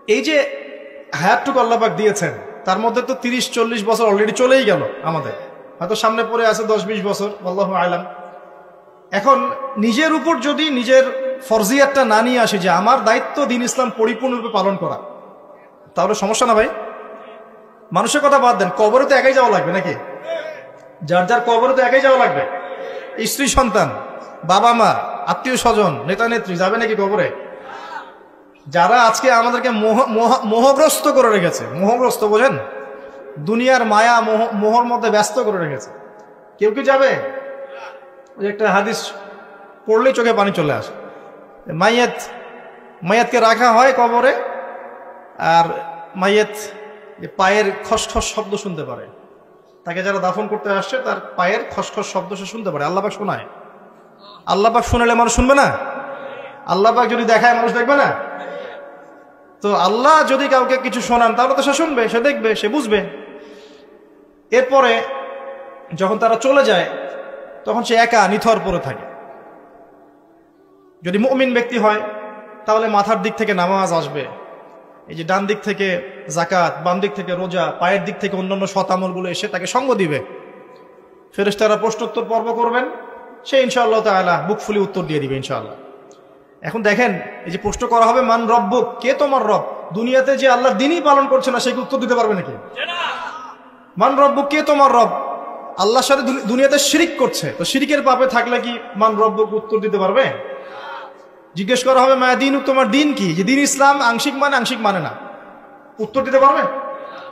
এই যে হায়াতটুকু আল্লাহ পাক দিয়েছেন, তার মধ্যে তো 30-40 বছর অলরেডি চলেই গেল আমাদের, হয়তো সামনে পড়ে আছে 10-20 বছর, আল্লাহু আলাম। এখন নিজের উপর যদি নিজের ফরজিয়াতটা না নিয়ে আসি যে আমার দায়িত্ব দিন ইসলাম পরিপূর্ণরূপে পালন করা, তাহলে সমস্যা না ভাই? মানুষের কথা বাদ দেন, কবরে তো একাই যাওয়া লাগবে নাকি? যার যার কবরে তো একাই যাওয়া লাগবে। স্ত্রী সন্তান, বাবা মা, আত্মীয় স্বজন, নেতা নেত্রী যাবে নাকি কবরে? যারা আজকে আমাদেরকে মোহগ্রস্ত করে রেখেছে, মোহগ্রস্ত বোঝেন, দুনিয়ার মায়া মোহর মধ্যে ব্যস্ত করে রেখেছে, কেউ কি যাবে? ওই একটা হাদিস পড়লেই চোখে পানি চলে আসে। মাইয়াতকে রাখা হয় কবরে, আর মাইয়াত পায়ের খসখস শব্দ শুনতে পারে। তাকে যারা দাফন করতে আসছে তার পায়ের খসখস শব্দ সে শুনতে পারে। আল্লাহ পাক শোনায়। আল্লাহ পাক শোনালে মানুষ শুনবে না? আল্লাহ পাক যদি দেখায় মানুষ দেখবে না? তো আল্লাহ যদি কাউকে কিছু শোনান তাহলে তো সে শুনবে, সে দেখবে, সে বুঝবে। এরপরে যখন তারা চলে যায় তখন সে একা নিথর পড়ে থাকে। যদি মুমিন ব্যক্তি হয় তাহলে মাথার দিক থেকে নামাজ আসবে, এই যে ডান দিক থেকে যাকাত, বাম দিক থেকে রোজা, পায়ের দিক থেকে অন্যান্য সৎ আমলগুলো এসে তাকে সঙ্গ দিবে। ফেরেশতারা প্রশ্নোত্তর পর্ব করবেন, সে ইনশাআল্লাহ তাআলা বুক ফুলি উত্তর দিয়ে দিবে ইনশাআল্লাহ। এখন দেখেন, এই যে প্রশ্ন করা হবে মান রব্বুক, কে তোমার রব? দুনিয়াতে যে আল্লাহর দ্বীনই পালন করছে না সে কি উত্তর দিতে পারবে নাকি? মান রব্বুক, কে তোমার রব? আল্লাহর সাথে দুনিয়াতে শিরিক করছে, তো শিরিকের পাপে থাকলে কি মান রব্বুক উত্তর দিতে পারবে? জিজ্ঞেস করা হবে মা দিনুক, তোমার দিন কি? যে দিন ইসলাম আংশিক মানে, আংশিক মানে না, উত্তর দিতে পারবে?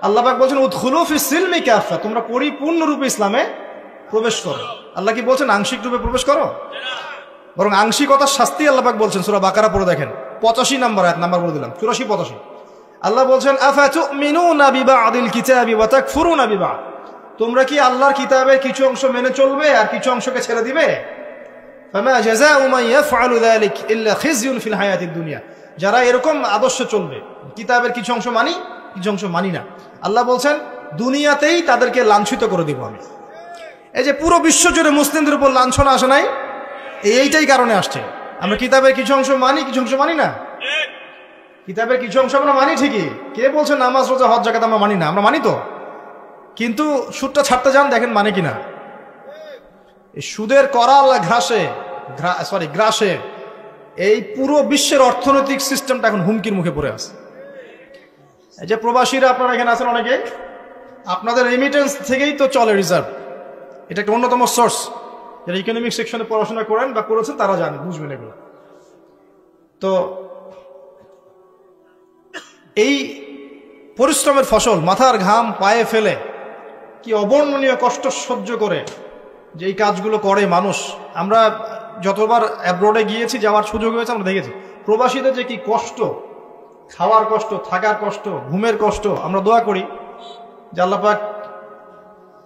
আল্লাহ পাক বলছেন উদখুলু ফিস সিলমি কাফা, তোমরা পরিপূর্ণ রূপে ইসলামে প্রবেশ করো। আল্লাহ কি বলছেন আংশিক রূপে প্রবেশ করো? বরং আংশিকতার শাস্তি আল্লাহ পাক বলছেন। সূরা বাকারা পড়ে দেখেন, 85 নম্বর আয়াত, নাম্বার বলে দিলাম 84-85। আল্লাহ বলছেন আফাতুমিনুনা বিবাদিল কিতাবি ওয়া তাকফুরুনা বিবাদ, তোমরা কি আল্লাহর কিতাবের কিছু অংশ মেনে চলবে আর কিছু অংশকে ছেড়ে দিবে? ফামা জাযাউ মান ইয়াফআলু যালিক ইল্লা খিজয়ুন ফিল হায়াতিদ দুনিয়া, যারা এরকম আদর্শে চলবে, কিতাবের কিছু অংশ মানি, কিছু অংশ মানি না, আল্লাহ বলছেন দুনিয়াতেই তাদেরকে লাঞ্ছিত করে দিব আমি। এই যে পুরো বিশ্ব জুড়ে মুসলিমদের উপর লাঞ্ছনা আসে নাই, এইটাই কারণে আসছে। আমরা কিতাবের কিছু অংশ মানি, কিছু অংশ মানি না। কিতাবের কিছু অংশ আমরা মানি ঠিকই, কে বলছে নামাজ রোজা হজ যাকাত আমরা মানি না? আমরা মানি তো, কিন্তু সুদটা ছাড়তে যান, দেখেন মানে কিনা। এই সুদের করাল গ্রাসে এই পুরো বিশ্বের অর্থনৈতিক সিস্টেমটা এখন হুমকির মুখে পড়ে আছে। এই যে প্রবাসীরা আপনারা এখানে আছেন অনেকে, আপনাদের রেমিটেন্স থেকেই তো চলে রিজার্ভ, এটা একটা অন্যতম সোর্স। যারা ইকোনমিক সেকশনে পড়াশোনা করেন বা করেছেন তারা জানেন, বুঝবেন এগুলো। তো এই পরিশ্রমের ফসল, মাথার ঘাম পায়ে ফেলে কি অবর্ণনীয় কষ্ট সহ্য করে যে এই কাজগুলো করে মানুষ। আমরা যতবার অ্যাব্রোডে গিয়েছি, যাওয়ার সুযোগ হয়েছে, আমরা দেখেছি প্রবাসীদের যে কি কষ্ট, খাওয়ার কষ্ট, থাকার কষ্ট, ঘুমের কষ্ট। আমরা দোয়া করি যে আল্লাহ পাক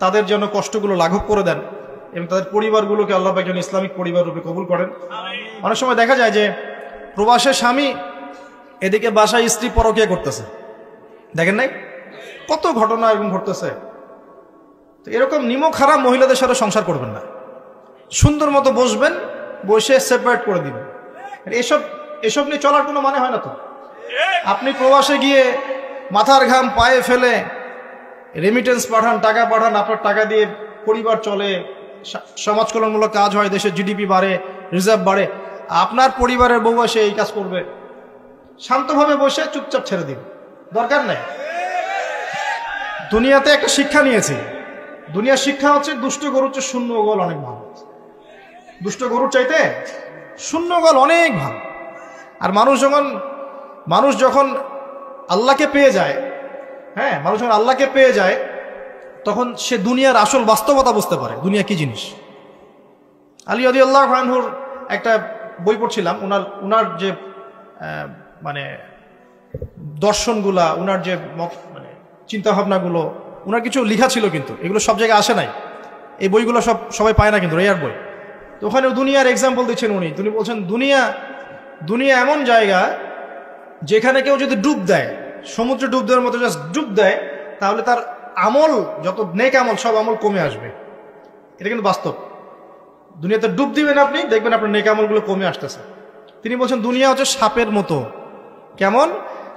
তাদের যেন কষ্টগুলো লাঘব করে দেন এবং তাদের পরিবারগুলোকে আল্লাহ পাক যেন ইসলামিক পরিবার রূপে কবুল করেন। অনেক সময় দেখা যায় যে প্রবাসের স্বামী এদিকে বাসায় স্ত্রী পরকীয়া করতেছে, দেখেন নাই কত ঘটনা এরকম ঘটতেছে। তো এরকম নিমক হারাম মহিলাদের সাথে সংসার করবেন না, সুন্দর মতো বসবেন, বসে সেপারেট করে দিবেন। এসব নিয়ে চলার কোনো মানে হয় না তো। আপনি প্রবাসে গিয়ে মাথার ঘাম পায়ে ফেলে রেমিটেন্স পাঠান, টাকা পাঠান, আপনার টাকা দিয়ে পরিবার চলে, সমাজ কল্যাণমূলক কাজ হয়, দেশের জিডিপি বাড়ে, রিজার্ভ বাড়ে। আপনার পরিবারের বউ এসে এই কাজ করবে, শান্তভাবে বসে চুপচাপ ছেড়ে দিন, দরকার নাই। দুনিয়াতে একটা শিক্ষা নিয়েছি, দুনিয়ার শিক্ষা হচ্ছে দুষ্ট গরুর চেয়ে শূন্য গোল অনেক ভালো। দুষ্ট গরুর চাইতে শূন্য গোল অনেক ভালো। আর মানুষ যখন আল্লাহকে পেয়ে যায়, হ্যাঁ, মানুষ যখন আল্লাহকে পেয়ে যায় তখন সে দুনিয়ার আসল বাস্তবতা বুঝতে পারে, দুনিয়া কি জিনিস। আলী রাদিয়াল্লাহু আনহুর একটা বই পড়ছিলাম, উনার যে মানে দর্শনগুলা, উনার যে মানে চিন্তাভাবনাগুলো, উনার কিছু লেখা ছিল, কিন্তু এগুলো সব জায়গায় আসে নাই। এই বইগুলো সবাই পায় না, কিন্তু রেয়ার বই। তো ওখানে দুনিয়ার এক্সাম্পল দিচ্ছেন উনি বলছেন দুনিয়া এমন জায়গা যেখানে কেউ যদি ডুব দেয়, সমুদ্রে ডুব দেওয়ার মতো জাস্ট ডুব দেয়, তাহলে তার আমল, যত নেক আমল, সব আমল কমে আসবে। এটা কিন্তু বাস্তব। দুনিয়াতে ডুব দিবেন আপনি, দেখবেন আপনার নেক আমলগুলো কমে আসতেছে। তিনি বলছেন দুনিয়া হচ্ছে সাপের মতো। কেমন?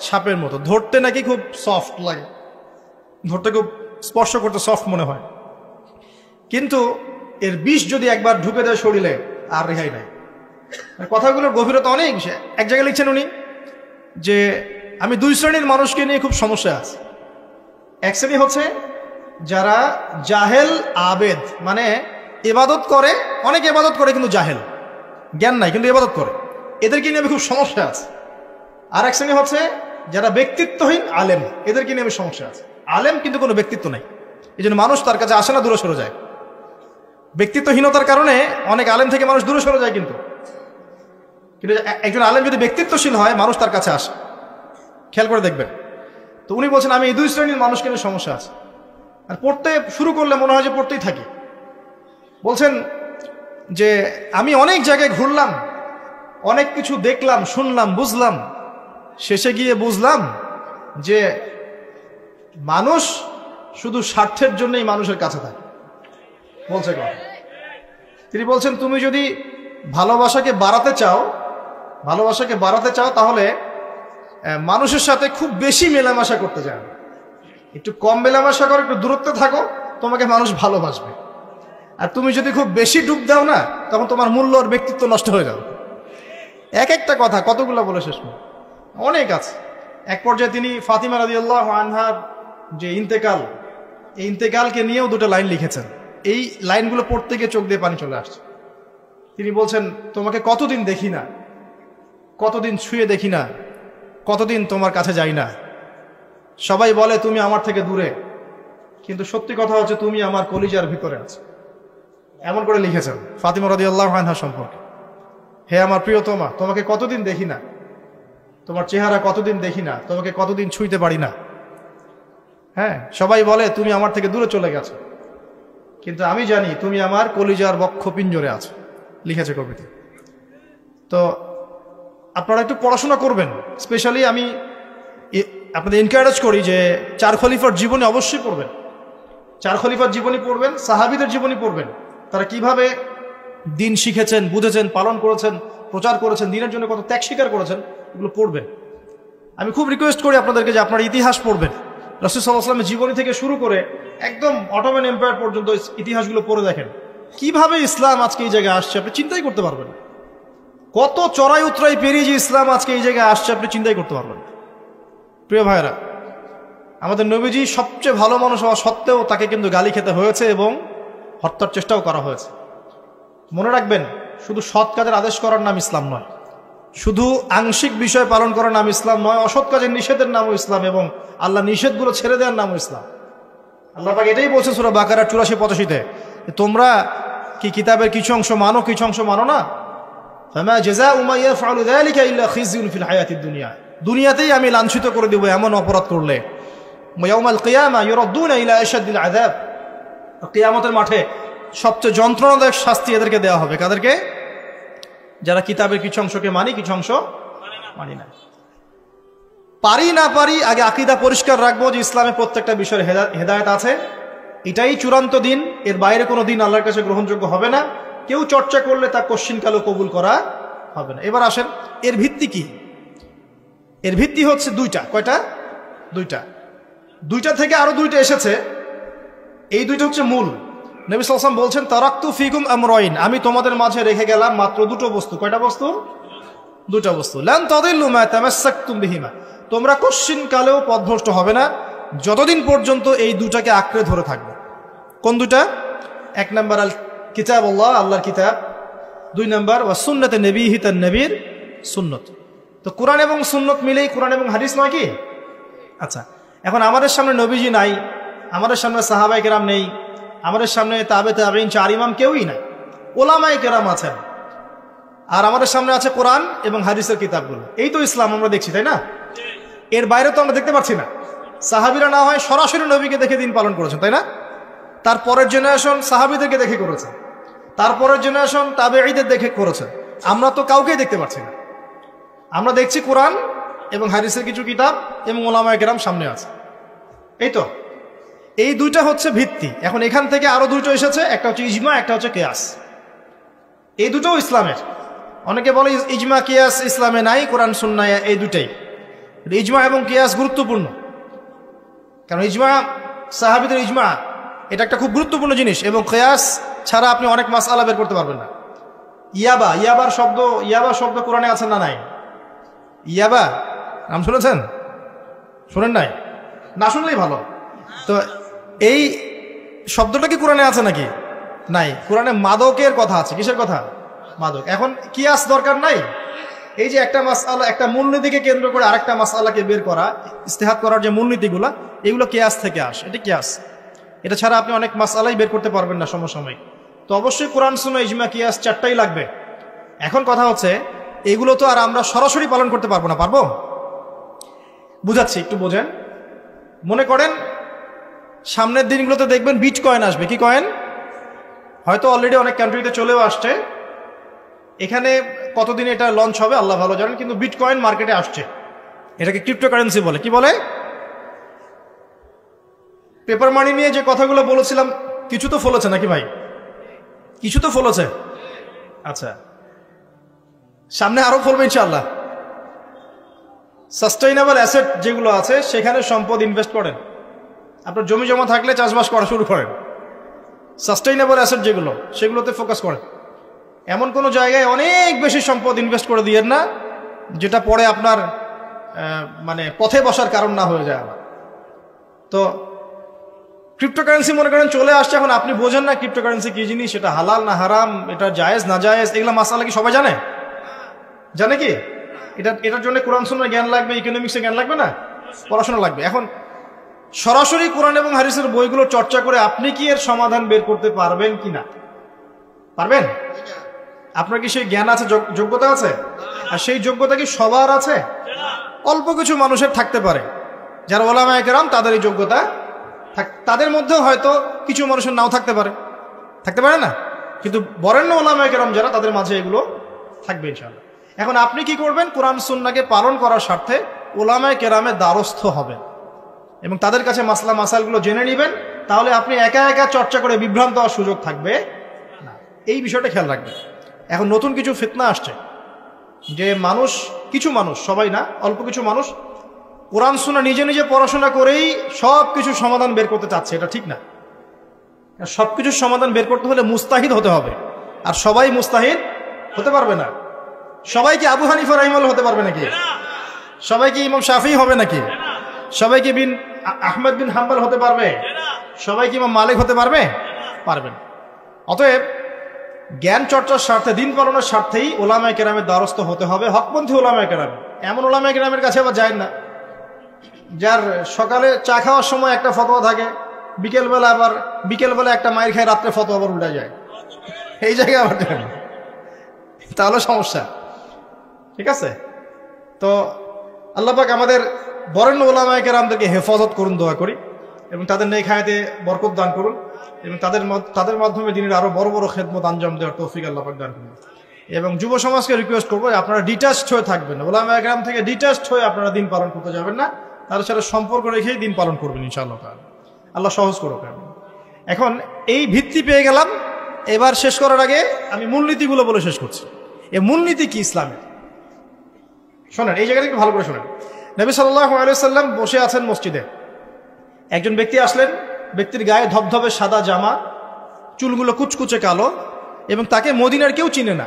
সাপের মতো, ধরতে নাকি খুব সফট লাগে, ধরতে খুব স্পর্শ করতে সফট মনে হয়, কিন্তু এর বিষ যদি একবার ঢুকে দেয় শরীরে আর রেহাই নাই। কথাগুলোর গভীরতা অনেক। এক জায়গায় লিখছেন উনি যে আমি দুই শ্রেণীর মানুষকে নিয়ে খুব সমস্যা আছে। এক শ্রেণী হচ্ছে যারা জাহেল আবেদ, মানে ইবাদত করে, অনেক ইবাদত করে কিন্তু জাহেল, জ্ঞান নাই কিন্তু ইবাদত করে, এদেরকে নিয়ে আমি খুব সমস্যা আছে। আর এক শ্রেণী হচ্ছে যারা ব্যক্তিত্বহীন আলেম, এদেরকে নিয়ে আমি সমস্যা আছে। আলেম কিন্তু কোনো ব্যক্তিত্ব নাই, এই জন্য মানুষ তার কাছে আসে না, দূরে সরে যায়। ব্যক্তিত্বহীনতার কারণে অনেক আলেম থেকে মানুষ দূরে সরে যায়, কিন্তু একজন আলেম যদি ব্যক্তিত্বশীল হয় মানুষ তার কাছে আসে। খেয়াল করে দেখবেন। তো উনি বলছেন আমি এই দুই শ্রেণীর মানুষকে নিয়ে সমস্যা আছে, আর পড়তে শুরু করলে মনে হয় যে পড়তেই থাকি। বলছেন যে আমি অনেক জায়গায় ঘুরলাম, অনেক কিছু দেখলাম, শুনলাম, বুঝলাম, শেষে গিয়ে বুঝলাম যে মানুষ শুধু স্বার্থের জন্যই মানুষের কাছে থাকে। বলছে কথা, তিনি বলছেন তুমি যদি ভালোবাসাকে বাড়াতে চাও তাহলে মানুষের সাথে খুব বেশি মেলামেশা করতে যাবে, একটু কম মেলামেশা করো, একটু দূরত্বে থাকো, তোমাকে মানুষ ভালোবাসবে। আর তুমি যদি খুব বেশি ডুব দাও না, তখন তোমার মূল্য আর ব্যক্তিত্ব নষ্ট হয়ে যাবে। এক একটা কথা কতগুলো বলে শেষ নয়, অনেক আছে। এক পর্যায়ে তিনি ফাতিমা রাদিয়াল্লাহু আনহার যে ইন্তেকাল, এই ইন্তেকালকে নিয়েও দুটো লাইন লিখেছেন। এই লাইনগুলো পড়তে গিয়ে চোখ দিয়ে পানি চলে আসছে। তিনি বলছেন তোমাকে কতদিন দেখি না, কতদিন ছুঁয়ে দেখি না, কতদিন তোমার কাছে যাই না, সবাই বলে তুমি আমার থেকে দূরে, কিন্তু সত্যি কথা হচ্ছে তুমি আমার কলিজার ভিতরে আছো। এমন করে লিখেছেন ফাতিমা রাদিয়াল্লাহু আনহা সম্পর্কে। হে আমার প্রিয়তমা, তোমাকে কতদিন দেখি না, তোমার চেহারা কতদিন দেখি না, তোমাকে কতদিন ছুঁইতে পারি না। হ্যাঁ, সবাই বলে তুমি আমার থেকে দূরে চলে গেছো, কিন্তু আমি জানি তুমি আমার কলিজার বক্ষ পিঞ্জরে আছো, লিখেছে কবিতা। তো আপনারা একটু পড়াশোনা করবেন। স্পেশালি আমি আপনাদের এনকারেজ করি যে চার খলিফার জীবনী অবশ্যই পড়বেন, চার খলিফার জীবনী পড়বেন, সাহাবীদের জীবনী পড়বেন, তারা কিভাবে দিন শিখেছেন, বুঝেছেন, পালন করেছেন, প্রচার করেছেন, দিনের জন্য কত ত্যাগ স্বীকার করেছেন, এগুলো পড়বেন। আমি খুব রিকোয়েস্ট করি আপনাদেরকে যে আপনারা ইতিহাস পড়বেন। রাসূল সাল্লাল্লাহু আলাইহি ওয়াসাল্লামের জীবনী থেকে শুরু করে একদম অটোমান এম্পায়ার পর্যন্ত ইতিহাসগুলো পড়ে দেখেন, কিভাবে ইসলাম আজকে এই জায়গায় আসছে আপনি চিন্তাই করতে পারবেন। কত চড়াই উতরাই পেরিয়ে যে ইসলাম আজকে এই জায়গায় আসছে আপনি চিন্তাই করতে পারবেন। প্রিয় ভাইরা, আমাদের নবীজি সবচেয়ে ভালো মানুষ হওয়া সত্ত্বেও তাকে কিন্তু গালি খেতে হয়েছে এবং হত্যার চেষ্টাও করা হয়েছে। মনে রাখবেন, শুধু সৎ কাজের আদেশ করার নাম ইসলাম নয়, শুধু আংশিক বিষয় পালন করার নাম ইসলাম নয়, অসৎ কাজের নিষেধের নামও ইসলাম, এবং আল্লাহ নিষেধগুলো ছেড়ে দেওয়ার নামও ইসলাম। আল্লাহ পাক এটাই বলছেন সূরা বাকারা 84-85-তে, তোমরা কি কিতাবের কিছু অংশ মানো, কিছু অংশ মানো না। ফামা জাযাউ মা ইয়াফআলু যালিকা ইল্লা খিযুন ফিল হায়াতিদ দুনিয়া, দুনিয়াতেই আমি লাঞ্ছিত করে দেব এমন অপরাধ করলে। ইয়াউমাল কিয়ামা ইউরাদ্দুনা ইলা আশাদ্দিল আযাব, কিয়ামতের মাঠে সবচেয়ে যন্ত্রণাদায়ক শাস্তি এদেরকে দেওয়া হবে। কাদেরকে? যারা কিতাবের কিছু অংশকে মানি, কিছু অংশ মানি না। পারি না পারি, আগে আকীদা পরিষ্কার রাখবো যে ইসলামে প্রত্যেকটা বিষয়ের হেদায়েত আছে, এটাই চূড়ান্ত দিন, এর বাইরে কোনো দিন আল্লাহর কাছে গ্রহণযোগ্য হবে না। কেউ চর্চা করলে তা কশ্চিনকালও কবুল করা হবে না। এবার আসেন, এর ভিত্তি কি? এর ভিত্তি হচ্ছে দুইটা। কয়টা? দুইটা। দুইটা থেকে আরো দুইটা এসেছে, এই দুইটা হচ্ছে মূল। নবী সাল্লাল্লাহু আলাইহি ওয়াসাল্লাম বলছেন তারাকতু ফিকুম আমরাইন, আমি তোমাদের মাঝে রেখে গেলাম মাত্র দুটো বস্তু। কয়টা বস্তু? দুটো বস্তু। লান তাদিল্লু মা তামাসসাকতুম বিহিমা, তোমরা কশ্চিনকালেও পথভ্রষ্ট হবে না যতদিন পর্যন্ত এই দুটাকে আঁকড়ে ধরে থাকবে। কোন দুটা? এক নাম্বার আল কিতাবুল্লাহ, আল্লাহর কিতাব। দুই নাম্বার ওয়া সুন্নাতে নবীহি, তার নবীর সুন্নত। তো কোরআন এবং সুন্নত মিলেই কোরআন এবং হাদিস নয় কি? আচ্ছা, এখন আমাদের সামনে নবীজি নাই, আমাদের সামনে সাহাবায়ে কেরাম নেই, আমাদের সামনে তাবে তাবেঈন, চার ইমাম কেউই নাই, ওলামায়ে কেরাম আছেন, আর আমাদের সামনে আছে কোরআন এবং হাদিসের কিতাবগুলো। এই তো ইসলাম আমরা দেখছি, তাই না? এর বাইরে তো আমরা দেখতে পাচ্ছি না। সাহাবীরা না হয় সরাসরি নবীকে দেখে দিন পালন করেছেন, তাই না? তারপরের জেনারেশন সাহাবীদেরকে দেখে করেছে, তারপরের জেনারেশন তাবেঈদের দেখে করেছে। আমরা তো কাউকেই দেখতে পাচ্ছি না। আমরা দেখছি কোরআন এবং হাদিসের কিছু কিতাব এবং ওলামায়ে কেরাম সামনে আছে। এই তো, এই দুইটা হচ্ছে ভিত্তি। এখন এখান থেকে আরো দুটো এসেছে, একটা হচ্ছে ইজমা, একটা হচ্ছে কিয়াস। এই দুটোও ইসলামের। অনেকে বলে ইজমা কিয়াস ইসলামে নাই, কোরআন সুন্নাহ এই দুটাই। ইজমা এবং কিয়াস গুরুত্বপূর্ণ, কারণ ইজমা সাহাবীদের ইজমা এটা একটা খুব গুরুত্বপূর্ণ জিনিস, এবং কিয়াস ছাড়া আপনি অনেক মাসআলা বের করতে পারবেন না। ইয়াবা শব্দ কোরআনে আছে না নাই? ইয়াবা নাম শুনেছেন? শুনেন নাই? না শুনলেই ভালো। তো এই শব্দটা কি কোরআনে আছে নাকি? নাই। কোরআনে মাদকের কথা আছে। কিসের কথা? মাদক। এখন কিয়াস দরকার নাই। এই যে একটা মাসআলা, একটা মূলনীতিকে কেন্দ্র করে আরেকটা মাসআলাকে বের করা, ইস্তেহাদ করার যে মূলনীতিগুলো, এগুলো কিয়াস থেকে আসে। এটা কিয়াস। এটা ছাড়া আপনি অনেক মাসআলাই বের করতে পারবেন না সমসাময়িক। তো অবশ্যই কোরআন সুন্নাহ ইজমা কিয়াস চারটাই লাগবে। এখন কথা হচ্ছে এগুলো তো আর আমরা সরাসরি পালন করতে পারবো না। পারবো? বুঝাচ্ছি, একটু বোঝেন। মনে করেন সামনের দিনগুলোতে দেখবেন বিট কয়েন আসবে। কি কয়েন? হয়তো অলরেডি অনেক কান্ট্রিতে চলেও আসছে। এখানে কতদিন এটা লঞ্চ হবে আল্লাহ ভালো জানেন, কিন্তু বিট কয়েন মার্কেটে আসছে। এটাকে ক্রিপ্টোকারেন্সি বলে। কি বলে? পেপার মানি নিয়ে যে কথাগুলো বলেছিলাম কিছু তো ফলেছে নাকি ভাই? কিছু তো ফলেছে। আচ্ছা, সামনে আরো ফলবে ইনশাআল্লাহ। সাস্টেইনেবল অ্যাসেট যেগুলো আছে সেখানে সম্পদ ইনভেস্ট করেন। আপনার জমি জমা থাকলে চাষবাস করা শুরু করেন। সাস্টেইনেবল অ্যাসেট যেগুলো, সেগুলোতে ফোকাস করেন। এমন কোনো জায়গায় অনেক বেশি সম্পদ ইনভেস্ট করে দিয়েন না যেটা পরে আপনার মানে পথে বসার কারণ না হয়ে যায়। তো ক্রিপ্টোকারেন্সি মনে করেন চলে আসছে, এখন আপনি বোঝেন না ক্রিপ্টোকারেন্সি কি জিনিস, এটা হালাল না হারাম, এটা জায়েজ না জায়েজ, এগুলা মাসআলা কি সবাই জানে? জানে কি? এটার জন্য কোরআন সুন্নাহর জ্ঞান লাগবে, ইকোনমিক্সের জ্ঞান লাগবে না? পড়াশোনা লাগবে। এখন সরাসরি কোরআন এবং হাদিসের বইগুলো চর্চা করে আপনি কি এর সমাধান বের করতে পারবেন কিনা? পারবেন? আপনার কি সেই জ্ঞান আছে, যোগ্যতা আছে? আর সেই যোগ্যতা কি সবার আছে? অল্প কিছু মানুষের থাকতে পারে, যারা উলামায়ে কেরাম, তাদের এই যোগ্যতা। তাদের মধ্যেও হয়তো কিছু মানুষের নাও থাকতে পারে না, কিন্তু বরেণ্য উলামায়ে কেরাম যারা, তাদের মাঝে এগুলো থাকবে ইনশাআল্লাহ। এখন আপনি কি করবেন? কোরআন সুন্নাহকে পালন করার স্বার্থে উলামায়ে কেরামের দ্বারস্থ হবেন এবং তাদের কাছে মাসলা মাসাইলগুলো জেনে নেবেন। তাহলে আপনি একা একা চর্চা করে বিভ্রান্ত হওয়ার সুযোগ থাকবে না। এই বিষয়টা খেয়াল রাখবেন। এখন নতুন কিছু ফিতনা আসছে যে কিছু মানুষ, সবাই না, অল্প কিছু মানুষ কোরআন সুন্নাহ নিজে নিজে পড়াশোনা করেই সব কিছু সমাধান বের করতে চাচ্ছে। এটা ঠিক না। সবকিছুর সমাধান বের করতে হলে মুস্তাহিদ হতে হবে, আর সবাই মুস্তাহিদ হতে পারবে না। সবাই কি আবু হানিফা রাহিমাহুল্লাহ হতে পারবে নাকি? সবাই কি ইমাম শাফিঈ হবে নাকি? সবাই কি আহমদ বিন হাম্বল হতে পারবে? সবাই কি ইমাম মালিক হতে পারবে? পারবেন। অতএব জ্ঞান চর্চার স্বার্থে, দিন পালনের স্বার্থেই উলামায়ে কেরামের দ্বারস্থ হতে হবে, হকপন্থী উলামায়ে কেরাম। এমন উলামায়ে কেরামের কাছে আবার যায় না যার সকালে চা খাওয়ার সময় একটা ফতোয়া থাকে, বিকেলবেলা একটা মাইর খায়, রাত্রে ফতোয়া আবার উল্টা যায়। এই জায়গায় আবার যায় না, তাহলে সমস্যা। ঠিক আছে? তো আল্লাহ পাক আমাদের বরেণ্য উলামায়ে কেরামদেরকে হেফাজত করুন, দোয়া করি, এবং তাদের নেক হায়াতে বরকত দান করুন, এবং তাদের মাধ্যমে দিনের আরো বড় বড় খেদমত আঞ্জাম দেওয়ার তৌফিক আল্লাহ পাক দান করুন। এবং যুব সমাজকে রিকোয়েস্ট করবো, আপনারা ডিটাচড হয়ে থাকবেন না। উলামায়ে কেরাম থেকে ডিটাচড হয়ে আপনারা দিন পালন করতে যাবেন না, তাদের সাথে সম্পর্ক রেখেই দিন পালন করবেন ইনশাআল্লাহ। আল্লাহ সহজ করুক। এখন এই ভিত্তি পেয়ে গেলাম। এবার শেষ করার আগে আমি মূলনীতিগুলো বলে শেষ করছি। এই মূলনীতি কি ইসলামের? শোনেন, এই জায়গাটা একটু ভালো করে শোনেন। নবী সাল্লাল্লাহু আলাইহি ওয়াসাল্লাম বসে আছেন মসজিদে। একজন ব্যক্তি আসলেন, ব্যক্তির গায়ে ধবধবে সাদা জামা, চুলগুলো কুচকুচে কালো, এবং তাকে মদিনার কেউ চিনে না।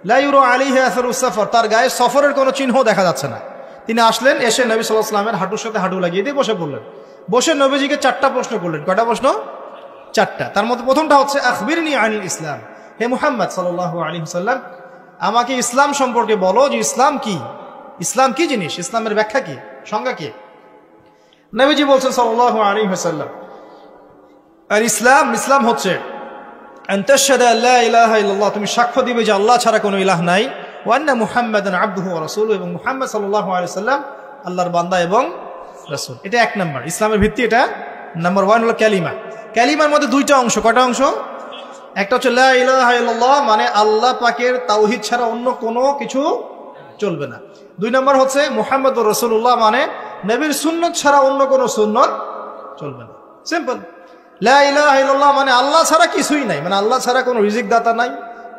লা ইউরা আলাইহি আসারুস সাফর, তার গায়ে সফরের কোনো চিহ্ন দেখা যাচ্ছে না। তিনি আসলেন, এসে নবী সাল্লাল্লাহু আলাইহি ওয়াসাল্লামের হাঁটুর সাথে হাঁটু লাগিয়ে দিয়ে বসে পড়লেন। বসে নবীজিকে 4টা প্রশ্ন করলেন। কয়টা প্রশ্ন? 4টা। তার মধ্যে প্রথমটা হচ্ছে আখবিরনি আনিল ইসলাম, হে মুহাম্মদ সাল্লাল্লাহু আলাইহি ওয়াসাল্লাম, আমাকে ইসলাম সম্পর্কে বলো, যে ইসলাম কি, ইসলাম কি জিনিস, ইসলামের ব্যাখ্যা কি, সংজ্ঞা কি? নবীজি বলছেন সাল্লাল্লাহু আলাইহি ওয়াসাল্লাম, আর ইসলাম হচ্ছে আন তাশহাদা লা ইলাহা ইল্লাল্লাহ, তুমি সাক্ষ্য দিবে যে আল্লাহ ছাড়া কোনো ইলাহ নাই, ওয়া আন্না মুহাম্মাদান আবদুহু ওয়া রাসূলুহু, এবং মুহাম্মদ সাল্লাল্লাহু আলাইহি ওয়াসাল্লাম আল্লাহর বান্দা এবং রাসূল। এটা 1 নাম্বার ইসলামের ভিত্তি। এটা নাম্বার 1 হলো কালিমা। কালিমার মধ্যে 2টা অংশ। কয়টা অংশ? একটা হচ্ছে লা ইলাহা ইল্লাল্লাহ, মানে আল্লাহ পাকের তাওহীদ ছাড়া অন্য কোনো কিছু চলবে না। 2 নাম্বার হচ্ছে মুহাম্মদুর রাসূলুল্লাহ, মানে নবীর সুন্নাত ছাড়া অন্য কোনো সুন্নাত চলবে না। সিম্পল। লা ইলাহা ইল্লাল্লাহ মানে আল্লাহ ছাড়া কিছুই নাই, মানে আল্লাহ ছাড়া কোনো রিজিক দাতা নাই,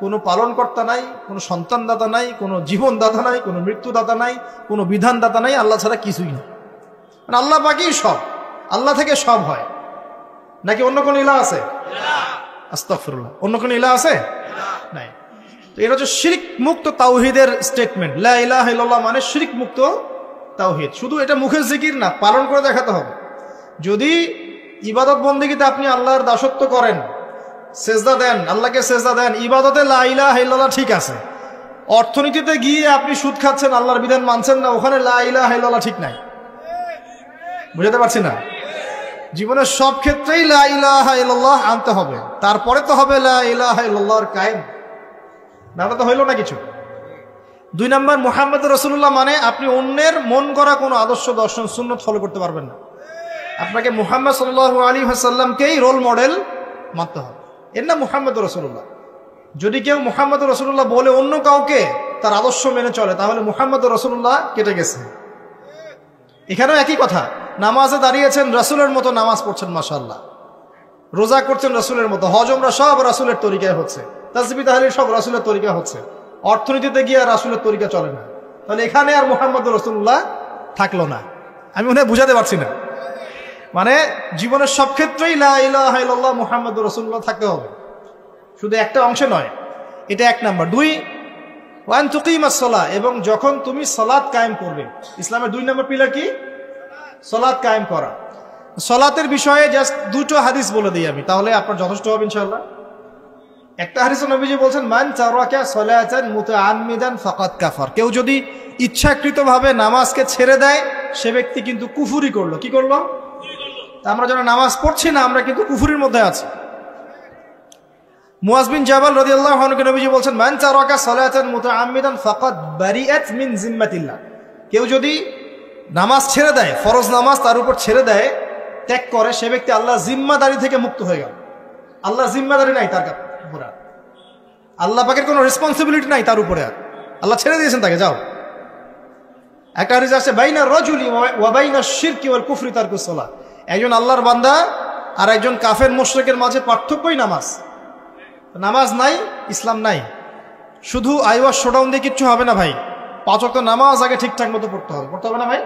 কোনো পালনকর্তা নাই, কোনো সন্তানদাতা নাই, কোনো জীবনদাতা নাই, কোনো মৃত্যুদাতা নাই, কোনো বিধানদাতা নাই, আল্লাহ ছাড়া কিছুই না। মানে আল্লাহ পাকেই সব, আল্লাহ থেকে সব হয়। নাকি অন্য কোন ইলাহ আছে? আস্তাগফিরুল্লাহ, অন্য কোন ইলাহ আছে? নাই। তো এটা হচ্ছে শিরক মুক্ত তাওহীদের স্টেটমেন্ট। লা ইলাহা ইল্লাল্লাহ মানে শিরক মুক্ত তাওহীদ। শুধু এটা মুখের জিকির না, পালন করে দেখাতে হবে। যদি ইবাদত বন্দেগীতে আপনি আল্লাহর দাসত্ব করেন, সেজদা দেন, আল্লাহকে সেজদা দেন, ইবাদতে লা ইলাহা ইল্লাল্লাহ ঠিক আছে, অর্থনীতিতে গিয়ে আপনি সুদ খাচ্ছেন, আল্লাহর বিধান মানছেন না, ওখানে লা ইলাহা ইল্লাল্লাহ ঠিক নাই। বুঝাতে পারছি না? জীবনের সব ক্ষেত্রেই লা ইলাহা ইল্লাল্লাহ আনতে হবে, তারপরে তো হবে লা ইলাহা ইল্লাল্লাহর কায়েম। নাহলে তো হইল না কিছু। 2 নম্বর, মুহাম্মদ রাসূলুল্লাহ মানে আপনি অন্যের মন করা কোনো আদর্শ, দর্শন, সুন্নত ফলো করতে পারবেন না। আপনাকে মুহাম্মদ সাল্লাল্লাহু আলাইহি ওয়াসাল্লামকেই রোল মডেল মানতে হবে। এর নাম মুহাম্মদ রাসূলুল্লাহ। যদি কেউ মুহাম্মদ রাসূলুল্লাহ বলে অন্য কাউকে তার আদর্শ মেনে চলে, তাহলে মুহাম্মদ রাসূলুল্লাহ কেটে গেছে। এখানেও একই কথা, নামাজে দাঁড়িয়েছেন, রাসূলের মতো নামাজ পড়ছেন, মাশাআল্লাহ, রোজা করছেন রাসূলের মতো, হজ উমরা সব রাসূলের তরিকায় হচ্ছে, তাসবিহ তাহলিল সব রাসূলের তরিকা হচ্ছে, অর্থনীতিতে গিয়ে রাসূলের তরিকা চলে না, তাহলে এখানে আর মুহাম্মদ রাসূলুল্লাহ থাকলো না। আমি মনে হয় বুঝাতে পারছি না। মানে জীবনের সব ক্ষেত্রেই লা ইলাহা ইল্লাল্লাহ মুহাম্মদুর রাসূলুল্লাহ থাকতে হবে, শুধু একটা অংশে নয়। এটা 1 নাম্বার। 2, ওয়ান তুকিমাস সালাহ, এবং যখন তুমি সালাত কায়েম করবে। ইসলামের 2 নম্বর পিলার কি? সালাত কায়েম করা। সালাতের বিষয়ে জাস্ট 2টো হাদিস বলে দিই আমি, তাহলে আপনার যথেষ্ট হবে ইনশাআল্লাহ। একটা হাদিসে নবীজি বলছেন, মান তারাকা সালাতান মুতাআম্মিদান ফাকাদ কাফার। কেউ যদি ইচ্ছাকৃতভাবে নামাজকে ছেড়ে দেয়, সে ব্যক্তি কিন্তু কুফরি করলো। কি করলো? আমরা যারা নামাজ পড়ছি না, আমরা কিন্তু কুফরির মধ্যে আছি। মুয়াজ বিন জাবাল রাদিয়াল্লাহু আনহু নবীজি বলছেন, মান তারাকা সালাতান মুতাআম্মিদান ফাকাদ বারিআত মিন জিম্মাতিল্লাহ। কেউ যদি নামাজ ছেড়ে দেয়, ফরজ নামাজ তার উপর ছেড়ে দেয়, ত্যাগ করে, সে ব্যক্তি আল্লাহ জিম্মাদারি থেকে মুক্ত হয়ে গেল। আল্লাহ জিম্মাদারি নাই তার উপরে, আল্লাহ পাকের কোনো রেসপন্সিবিলিটি নাই তার উপরে, আর আল্লাহ ছেড়ে দিয়েছেন তাকে, যাও। একটা হাদিস আছে, বাইনা রাজুলি ওয়া বাইনা শিরকি ওয়াল কুফরি তারকুস সালাহ। একজন আল্লাহর বান্দা আর একজন কাফের মুশরিকের মাঝে পার্থক্যই নামাজ। নামাজ নাই, ইসলাম নাই। শুধু আইওয়াস শোডাউন দিয়ে কিচ্ছু হবে না ভাই। 5 ওয়াক্ত নামাজ আগে ঠিকঠাক মতো পড়তে হবে। পড়তে হবে না ভাই?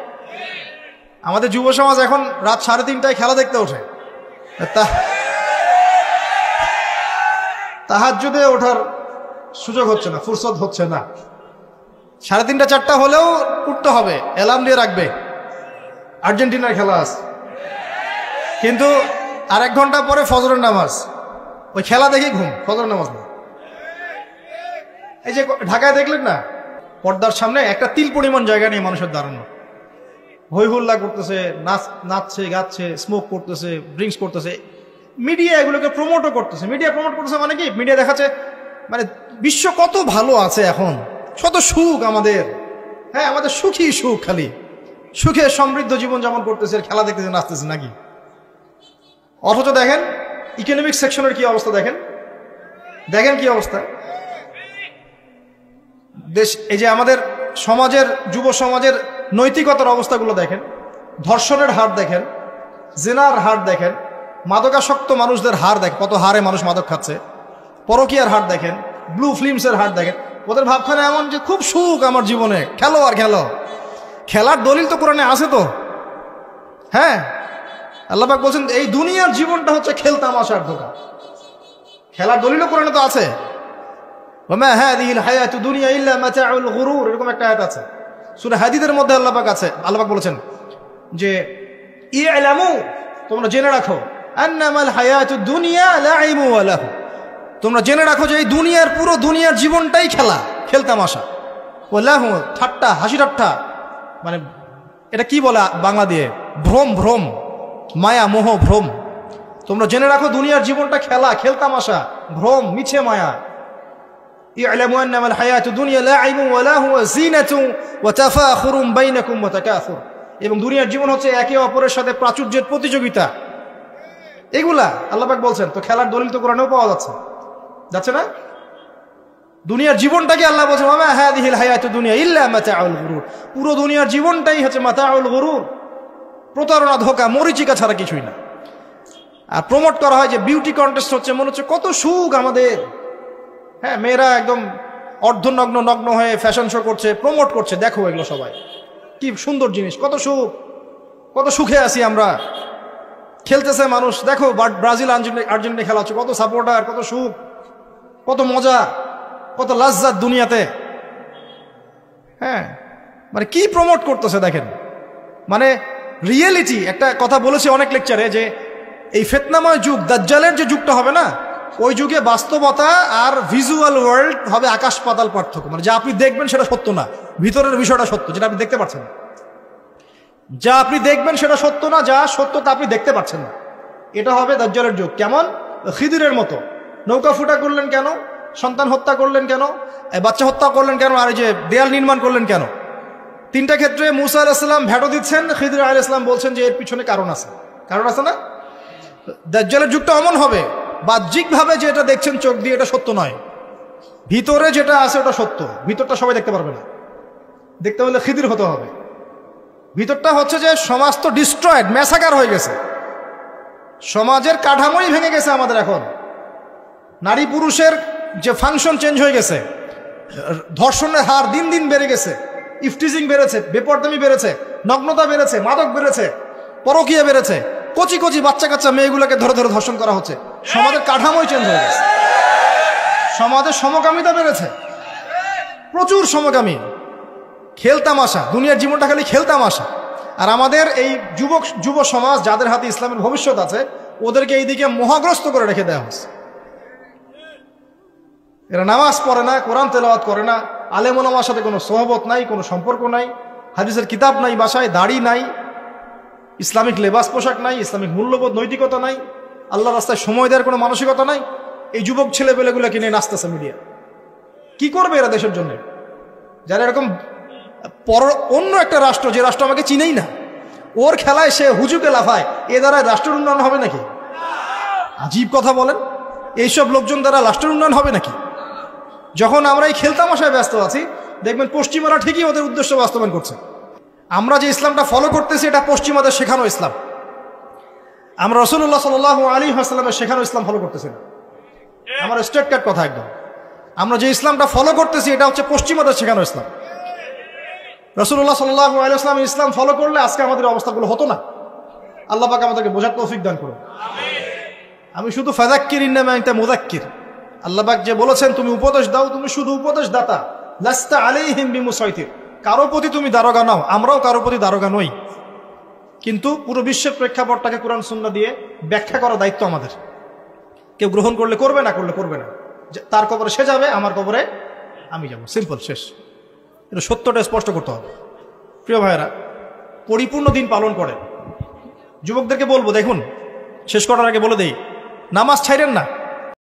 আমাদের যুব সমাজ এখন রাত 3:30টায় খেলা দেখতে ওঠে, তাহাজ্জুদে ওঠার সুযোগ হচ্ছে না, ফুরসত হচ্ছে না। 3:30 4টা হলেও উঠতে হবে, অ্যালার্ম দিয়ে রাখবে, আর্জেন্টিনার খেলা আছে। কিন্তু আর 1 ঘন্টা পরে ফজরের নামাজ, ওই খেলা দেখি ঘুম, ফজরের নামাজ না। এই যে ঢাকায় দেখলেন না, পর্দার সামনে একটা তিল পরিমাণ জায়গা নিয়ে মানুষের দাঁড়ানো, হই হুল্লা করতেছে, নাচছে, গাচ্ছে, স্মোক করতেছে, ড্রিঙ্কস করতেছে। মিডিয়া এগুলোকে প্রমোটও করতেছে। মিডিয়া প্রমোট করতেছে মানে কি? মিডিয়া দেখাচ্ছে মানে বিশ্ব কত ভালো আছে এখন, কত সুখ আমাদের, হ্যাঁ আমাদের সুখী সুখ, খালি সুখে সমৃদ্ধ জীবন যাপন করতেছে, খেলা দেখতেছে, নাচতেছে নাকি। অথচ দেখেন ইকোনমিক সেকশনের কি অবস্থা, দেখেন দেখেন কি অবস্থা দেশ। এই যে আমাদের সমাজের, যুব সমাজের নৈতিকতার অবস্থাগুলো দেখেন, ধর্ষণের হার দেখেন, জেনার হার দেখেন, মাদকাসক্ত মানুষদের হার দেখেন, কত হারে মানুষ মাদক খাচ্ছে, পরকীয়ার হার দেখেন, ব্লু ফিল্মসের হার দেখেন। ওদের ভাবখানে এমন যে খুব সুখ আমার জীবনে, খেলো আর খেলো। খেলার দলিল তো কোরআনে আছে তো, হ্যাঁ। আল্লাহ পাক বলছেন এই দুনিয়ার জীবনটা হচ্ছে খেল তামাশার ধোঁকা। খেলার দলিলও কোরআনে তো আছে, ওমা হাযিহিল হায়াতুদ দুনিয়া ইল্লা মাতাউল গুরুর, এরকম একটা আয়াত আছে সূরা হাদীদের মধ্যে। আল্লাহ পাক আছে, আল্লাহ পাক বলেছেন যে ইলামু, তোমরা জেনে রাখো, আন্নামাল হায়াতুদ দুনিয়া লাইবু ওয়া লাহু, তোমরা জেনে রাখো যে এই দুনিয়ার, পুরো দুনিয়ার জীবনটাই খেলা, খেল তামাশা। ওয়া লাহু, ঠাট্টা, হাসি ঠাট্টা, মানে এটা কি বলে বাংলা দিয়ে, ভ্রম, ভ্রম, মায়া, মোহ, ভ্রম। তোমরা জেনে রাখো দুনিয়ার জীবনটা খেলা, খেল তামাশা, ভ্রম, মিছে মায়া। ই'লামু আন্নামাল হায়াতুদ দুনিয়া লাইবু ওয়া লাহু ওয়া জিনাতু ওয়া তাফাখুরুম বাইনাকুম ওয়া তাকাসুর, এবং দুনিয়ার জীবন হচ্ছে একে অপরের সাথে প্রাচুর্যের প্রতিযোগিতা। এগুলা আল্লাহ পাক বলছেন। তো খেলার দলিল তো কোরআনেও পাওয়া যাচ্ছে না? দুনিয়ার জীবনটাকে আল্লাহ বলছেন ওমা হাযিহিল হায়াতুদ দুনিয়া ইল্লা মাতাউল গুরুর, পুরো দুনিয়ার জীবনটাই হচ্ছে মাতাউল গুরুর, প্রতারণা, ধোঁকা, মরিচিকা ছাড়া কিছুই না। আর প্রমোট করা হয় যে বিউটি কন্টেস্ট হচ্ছে, মনে হচ্ছে কত সুখ আমাদের, হ্যাঁ, মেয়েরা একদম অর্ধনগ্ন নগ্ন হয়ে ফ্যাশন শো করছে, প্রমোট করছে, দেখো এগুলো সবাই কি সুন্দর জিনিস, কত সুখ, কত সুখে আছি আমরা। খেলতেছে মানুষ, দেখো ব্রাজিল আর্জেন্টিনা খেলা হচ্ছে, কত সাপোর্টার, কত সুখ, কত মজা, কত লাজ্জাত দুনিয়াতে। হ্যাঁ, মানে কি প্রমোট করতেছে দেখেন। মানে রিয়েলিটি, একটা কথা বলেছি অনেক লেকচারে যে এই ফিতনাময় যুগ, দাজ্জালের যে যুগটা হবে না, ওই যুগে বাস্তবতা আর ভিজুয়াল ওয়ার্ল্ড হবে আকাশ পাতাল পার্থক্য। মানে যা আপনি দেখবেন সেটা সত্য না, ভিতরের বিষয়টা সত্য, যেটা আপনি দেখতে পাচ্ছেন না। যা আপনি দেখবেন সেটা সত্য না, যা সত্য তা আপনি দেখতে পাচ্ছেন না। এটা হবে দাজ্জালের যুগ। কেমন? খিদিরের মতো। নৌকা ফুটা করলেন কেন? সন্তান হত্যা করলেন কেন? বাচ্চা হত্যা করলেন কেন? আর এই যে দেয়াল নির্মাণ করলেন কেন? তিনটা ক্ষেত্রে মুসা আলাইহিস সালাম ভেটো দিচ্ছেন, খিদির আলাইহিস সালাম বলছেন যে এর পিছনে কারণ আছে। কারণ আছে না? দাজ্জালের যুগটা এমন হবে, বাহ্যিকভাবে যেটা দেখছেন চোখ দিয়ে এটা সত্য নয়, ভিতরে যেটা আছে ওটা সত্য। ভিতরটা সবাই দেখতে পারবে না, দেখতে হলে খিদির হতে হবে। ভিতরটা হচ্ছে যে সমাজ তো ডিস্ট্রয়েড, ম্যাসাকার হয়ে গেছে, সমাজের কাঠামোই ভেঙে গেছে আমাদের। এখন নারী পুরুষের যে ফাংশন চেঞ্জ হয়ে গেছে, ধর্ষণের হার দিন দিন বেড়ে গেছে, ইফটিজিং বেড়েছে, বেপরদামি বেড়েছে, নগ্নতা বেড়েছে, মাদক বেড়েছে, পরকীয়া বেড়েছে, কচি কচি বাচ্চা কাচ্চা মেয়েগুলোকে ধরে ধরে ধর্ষণ করা হচ্ছে। সমাজের কাঠামোই চেঞ্জ হয়ে গেছে, সমাজের সমকামিতা বেড়েছে, প্রচুর সমকামী, খেলতামাশা, দুনিয়ার জীবনটা খালি খেলতামাশা। আর আমাদের এই যুব সমাজ, যাদের হাতে ইসলামের ভবিষ্যৎ আছে, ওদেরকে এইদিকে মোহাগ্রস্ত করে রেখে দেওয়া হচ্ছে। এরা নামাজ পড়ে না, কোরআন তেলাওয়াত করে না, আলেম ওলামার সাথে কোনো সোহবত নাই, কোনো সম্পর্ক নাই, হাদিসের কিতাব নাই বাসায়, দাড়ি নাই, ইসলামিক লেবাস পোশাক নাই, ইসলামিক মূল্যবোধ নৈতিকতা নাই, আল্লাহ রাস্তায় সময় দেওয়ার কোনো মানসিকতা নাই। এই যুবক ছেলেপেলেগুলো কিনে নাচতেছে মিডিয়া। কি করবে এরা দেশের জন্য? যারা এরকম অন্য একটা রাষ্ট্র, যে রাষ্ট্র আমাকে চিনেই না, ওর খেলায় সে হুজুকে লাফায়, এ দ্বারা রাষ্ট্রের উন্নয়ন হবে নাকি? আজীব কথা বলেন, এইসব লোকজন দ্বারা রাষ্ট্রের উন্নয়ন হবে নাকি? যখন আমরা এই খেলতামাশায় ব্যস্ত আছি, দেখবেন পশ্চিমারা ঠিকই ওদের উদ্দেশ্য বাস্তবায়ন করছে। আমরা যে ইসলামটা ফলো করতেছি এটা পশ্চিমাদের শেখানো ইসলাম, আমরা রাসূলুল্লাহ সাল্লাল্লাহু আলাইহি ওয়াসাল্লামের শেখানো ইসলাম ফলো করতেছি না। আমার স্ট্রেট কাট কথা একদম, আমরা যে ইসলামটা ফলো করতেছি এটা হচ্ছে পশ্চিমাদের শেখানো ইসলাম। রাসূলুল্লাহ সাল্লাল্লাহু আলাইহি ওয়াসাল্লাম ইসলাম ফলো করলে আজকে আমাদের অবস্থাগুলো হতো না। আল্লাহ পাক আমাদেরকে বোঝার তৌফিক দান করুন। আমি শুধু ফাযাক্কির ইন্নামা আনতা মুযাক্কির, আল্লাহ পাক যে বলেছেন তুমি উপদেশ দাও, তুমি শুধু উপদেশ দাতা, লাস্তা আলাইহিম বিমুসাইতির, কারো প্রতি তুমি দারোগা নাও, আমরাও কারো প্রতি দারোগা নই। কিন্তু পুরো বিশ্বের প্রেক্ষাপটটাকে কোরআন সুন্নাহ দিয়ে ব্যাখ্যা করার দায়িত্ব আমাদের। কেউ গ্রহণ করলে করবে, না করলে করবে না। তার কবরে সে যাবে, আমার কবরে আমি যাব, সিম্পল, শেষ। এটা সত্যটা স্পষ্ট করতে হবে। প্রিয় ভাইয়েরা, পরিপূর্ণ দিন পালন করে যুবকদেরকে বলবো, দেখুন শেষ করার আগে বলে দেই, নামাজ ছাইরেন না।